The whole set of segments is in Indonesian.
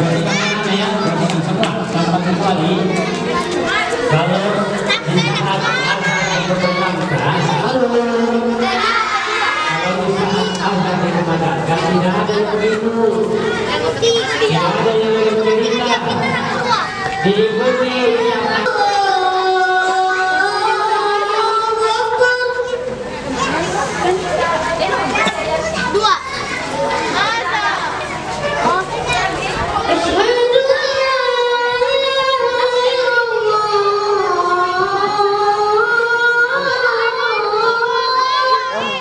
persidangan ada ya, persidangan semua tanpa kecuali kalau di saat azan berkumandangkan, kalau di saat azan berkumandangkan tidak ada yang begitu, tidak ada yang bercerita, diikuti yang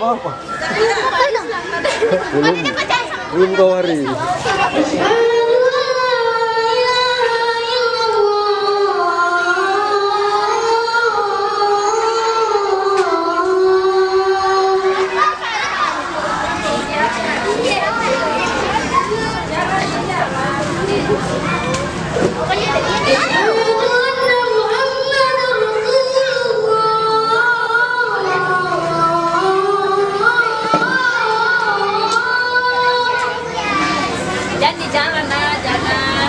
apa? Belum kawari. Jangan di jalan lah, jangan.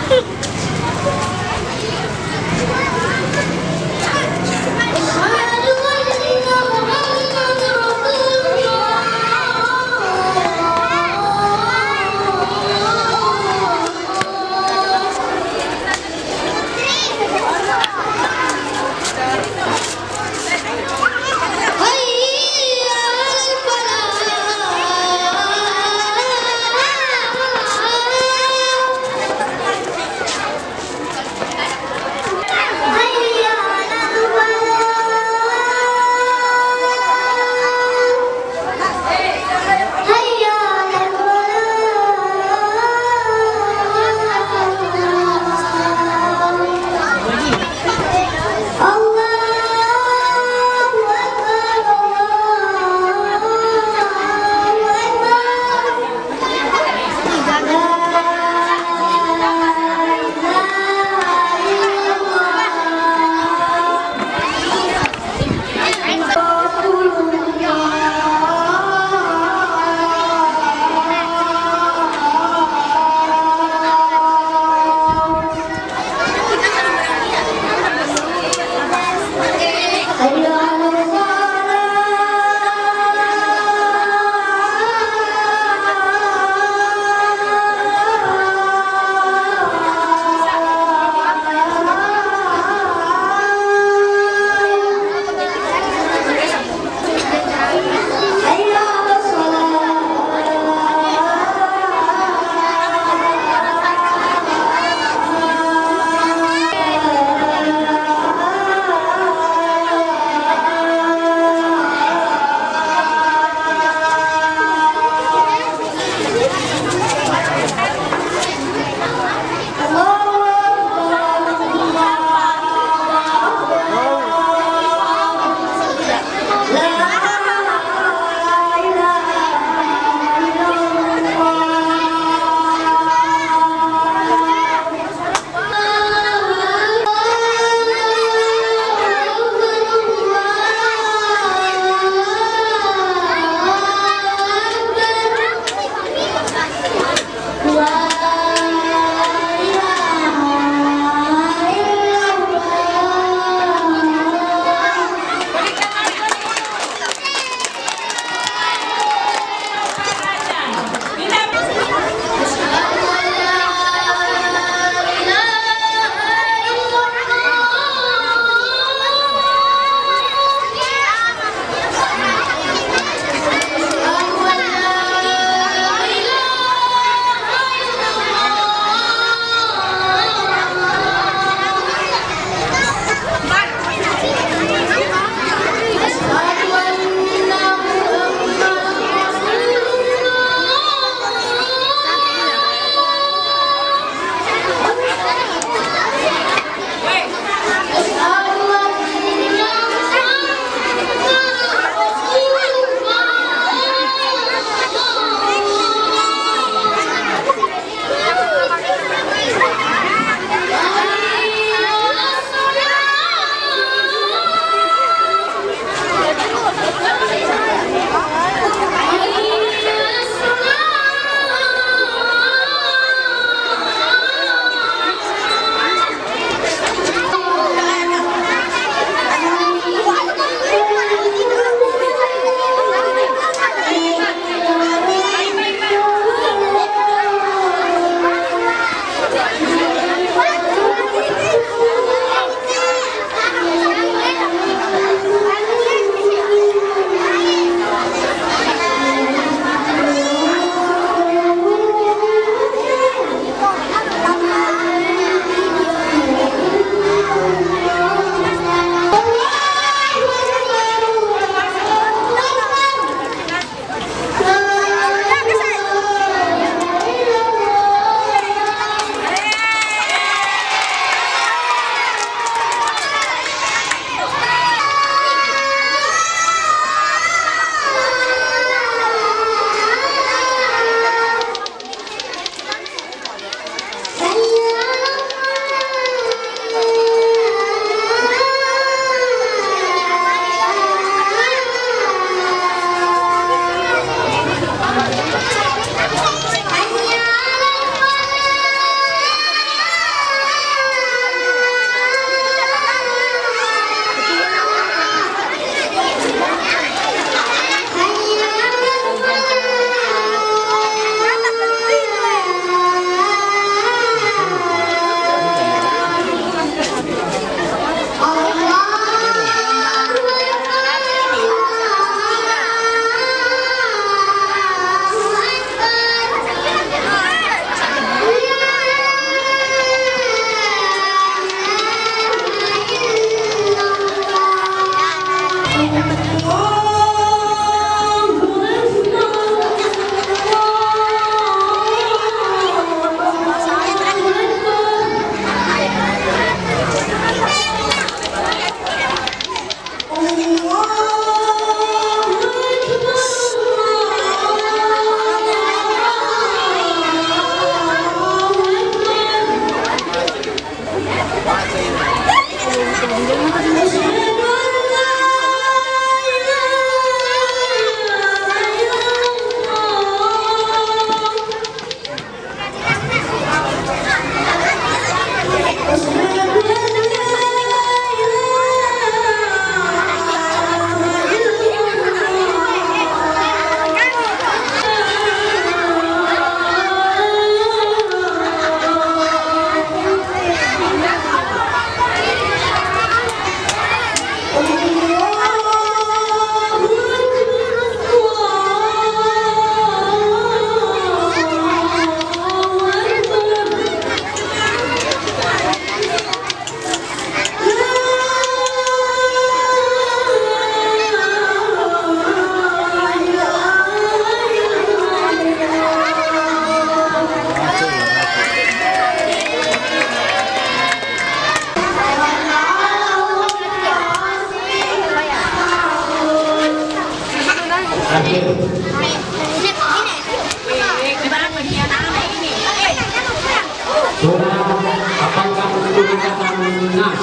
dengan kata nas.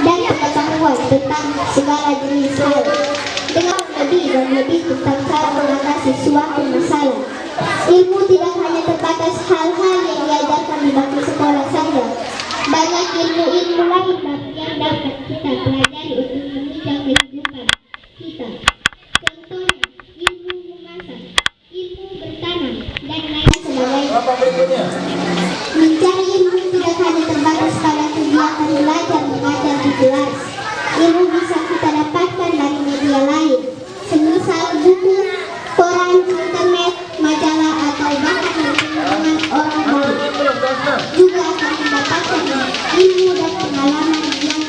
Dan pengetahuan tentang segala jenis hal dengan lebih dan lebih tentang cara mengatasi suatu masalah. Ilmu tidak hanya terbatas hal-hal yang diajarkan di bangku sekolah saja. Banyak ilmu-ilmu lain yang dapat kita pelajari untuk menunjang kehidupan kita. Contohnya, ilmu memasak, ilmu bertanam, dan lain sebagainya. Mencari ilmu tidak hanya terbatas pada kegiatan belajar mengajar di kelas. Ilmu bisa kita dapatkan dari media lain, semisal buku, koran, internet, majalah, atau bahkan dengan orang lain. Juga akan mendapatkan ilmu dan pengalaman yang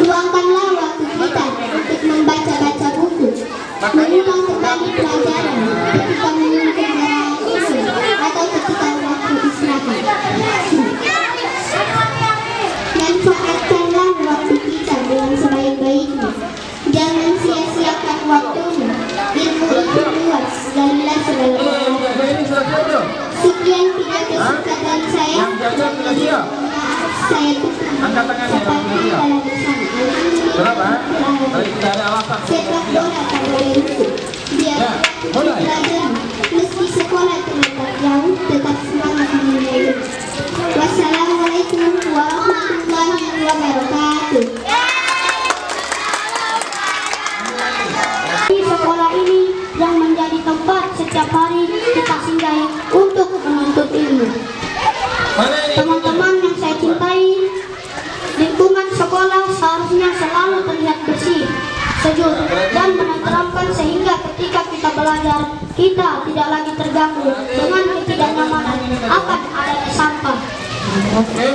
luangkanlah waktu kita untuk membaca-baca buku, mengulang kembali pelajaran ketika menunjukkan atau ketika waktu istirahat. Manfaatkanlah waktu kita dengan sebaik-baiknya. Jangan sia-siakan waktumu. Ilmu itu luas, galilah segala pengalaman. Sekian video singkat dari saya. Saya seperti dalam bersama. Sepak bola tak boleh rusuh. Biar belajar meski sekolah terletak jauh, tetap semangat menilai. Wassalamualaikum warahmatullahi wabarakatuh. Di sekolah ini yang menjadi tempat setiap hari kita singgahi untuk menuntut ilmu. Teman-teman yang saya cintai, lingkungan sekolah seharusnya selalu terlihat bersih, sejuk, dan menenteramkan sehingga ketika kita belajar, kita tidak lagi terganggu dengan ketidaknyamanan akan adanya sampah.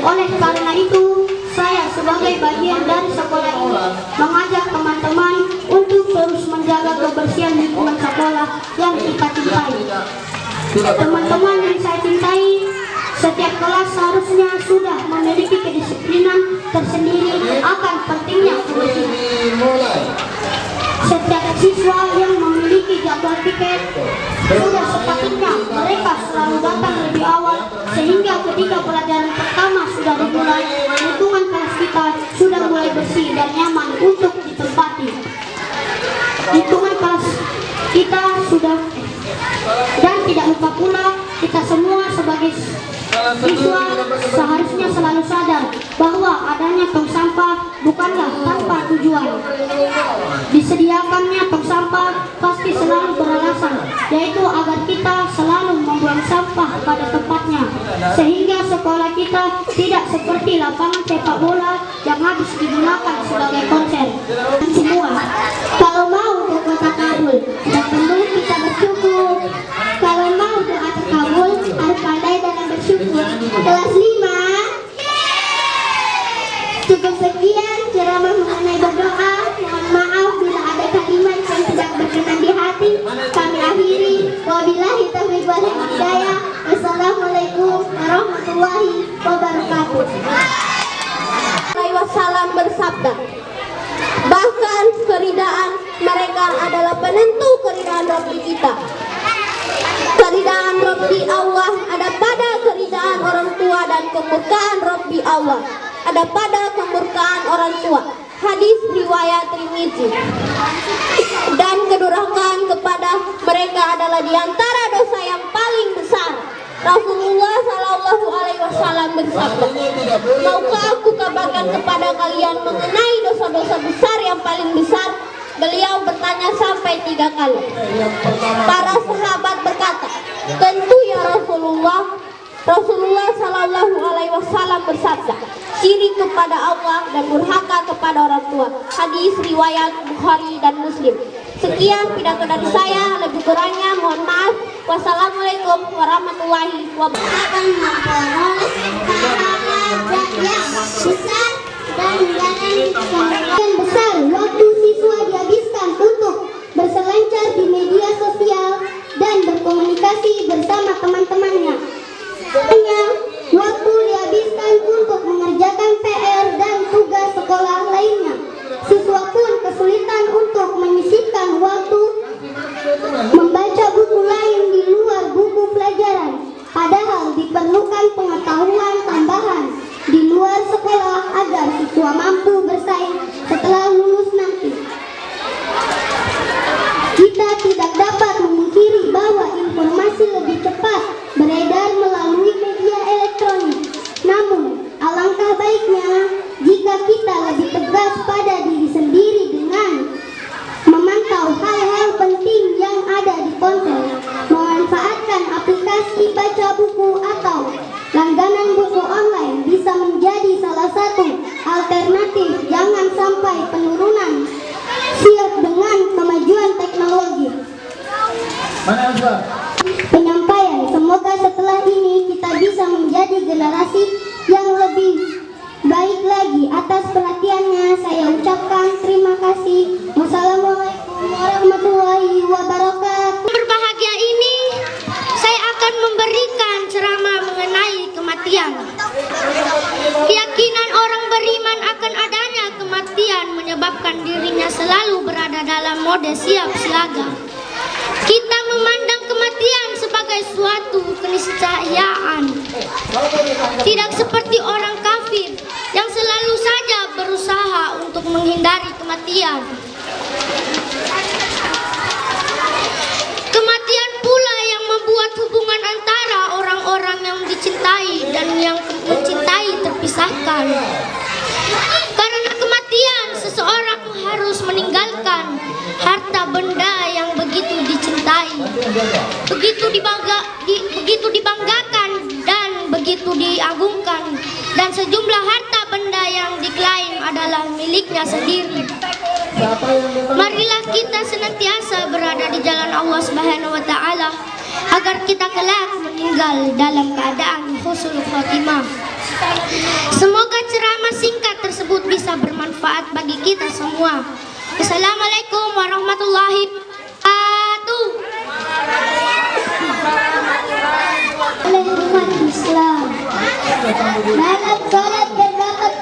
Oleh karena itu, saya sebagai bagian dari sekolah ini mengajak teman-teman untuk terus menjaga kebersihan lingkungan sekolah yang kita cintai. Teman-teman yang saya cintai, setiap kelas seharusnya sudah memiliki kedisiplinan tersendiri akan pentingnya kebersihan. Setiap siswa yang memiliki jadwal piket sudah sepatutnya mereka selalu datang lebih awal sehingga ketika pelajaran pertama sudah dimulai, lingkungan kelas kita sudah mulai bersih dan nyaman untuk ditempati. Lingkungan kelas kita sudah, dan tidak lupa pula kita semua sebagai siswa seharusnya selalu sadar bahwa adanya tong sampah bukanlah tanpa tujuan. Disediakannya tong sampah pasti selalu beralasan, yaitu agar kita selalu membuang sampah pada tempatnya, sehingga sekolah kita tidak seperti lapangan sepak bola yang habis digunakan sebagai konser. Semua, kalau mau ke kota Kabul, dan tentu kita bersyukur. Kalau mau doa terkabul, harus pandai dalam bersyukur. Kelas 5. Cukup sekian ceramah mengenai berdoa. Mohon maaf bila ada kalimat yang tidak berkenan di hati. Kami akhiri. Wabillahi taufiq wal hidayah. Wassalamualaikum warahmatullahi wabarakatuh. Wasallam bersabda, bahkan keridaan mereka adalah penentu keridaan Rabbi kita. Keridaan Rabbi Allah ada pada keridaan orang tua dan kemurkaan Rabbi Allah ada pada kemurkaan orang tua. Hadis riwayat Tirmidzi. Dan kedurhakaan kepada mereka adalah diantara dosa yang paling besar. Rasulullah Shallallahu Alaihi Wasallam bersabda, maukah aku kabarkan kepada kalian mengenai dosa-dosa besar yang paling besar? Beliau bertanya sampai 3 kali. Para sahabat berkata, tentu ya Rasulullah. Rasulullah Shallallahu Alaihi Wasallam bersabda, syirik kepada Allah dan durhaka kepada orang tua. Hadis riwayat Bukhari dan Muslim. Sekian pidato dari saya, lebih kurangnya mohon maaf. Wassalamualaikum warahmatullahi wabarakatuh. Yang besar waktu siswa dihabiskan untuk berselancar di media sosial dan berkomunikasi bersama teman-temannya. Hanya waktu dihabiskan untuk mengerjakan PR dan tugas sekolah lainnya. Siswa pun kesulitan untuk menyisipkan waktu membaca buku lain di luar buku pelajaran. Padahal diperlukan pengetahuan tambahan di luar sekolah agar siswa mampu bersaing setelah lulus nanti. Kita tidak dapat memungkiri bahwa informasi lebih cepat beredar melalui media elektronik. Namun, alangkah baiknya jika kita lebih tegas pada diri sendiri dengan memantau hal-hal penting yang ada di ponsel, memanfaatkan aplikasi baca buku atau langganan buku online bisa menjadi salah satu alternatif. Jangan sampai penurunan siap dengan kemajuan teknologi. Penyampaian, semoga setelah ini kita bisa menjadi generasi yang lebih baik lagi. Atas perhatiannya saya ucapkan terima kasih. Wassalamualaikum warahmatullahi wabarakatuh. Berbahagia ini saya akan memberikan ceramah mengenai kematian. Keyakinan orang beriman akan adanya kematian menyebabkan dirinya selalu berada dalam mode siap siaga. Kita memandang kematian sebagai suatu keniscayaan. Tidak seperti orang kafir yang selalu saja berusaha untuk menghindari kematian. Kematian pula yang membuat hubungan antara orang-orang yang dicintai dan yang mencintai terpisahkan. Karena kematian, seseorang harus meninggalkan harta benda yang begitu dicintai, begitu dibanggakan dan begitu diagungkan, dan sejumlah harta benda yang diklaim adalah miliknya sendiri. Marilah kita senantiasa berada di jalan Allah Subhanahu wa taala agar kita kelak meninggal dalam keadaan husnul khotimah. Semoga ceramah singkat tersebut bisa bermanfaat bagi kita semua. Assalamualaikum warahmatullahi wabarakatuh. Oleh umat Islam, dalam salat terdapat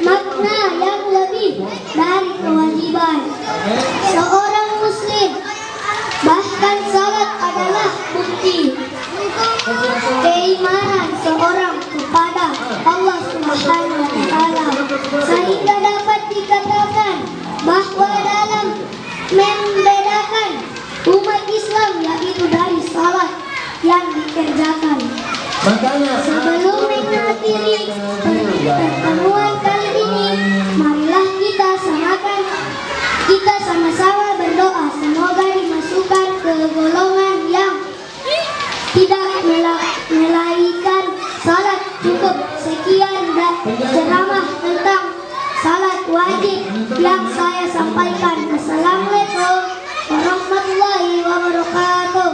makna yang lebih dari kewajiban seorang muslim. Bahkan salat adalah bukti keimanan seorang kepada Allah Subhanahu wa taala, sehingga dapat dikatakan bahwa dalam membedakan umat Islam yaitu dari salat yang dikerjakan. Sebelum mengakhiri pertemuan kali ini, marilah kita sama-sama berdoa semoga dimasukkan ke golongan yang tidak melaikan salat. Cukup sekian dan ceramah tentang salat wajib yang saya sampaikan. Assalamualaikum warahmatullahi wabarakatuh.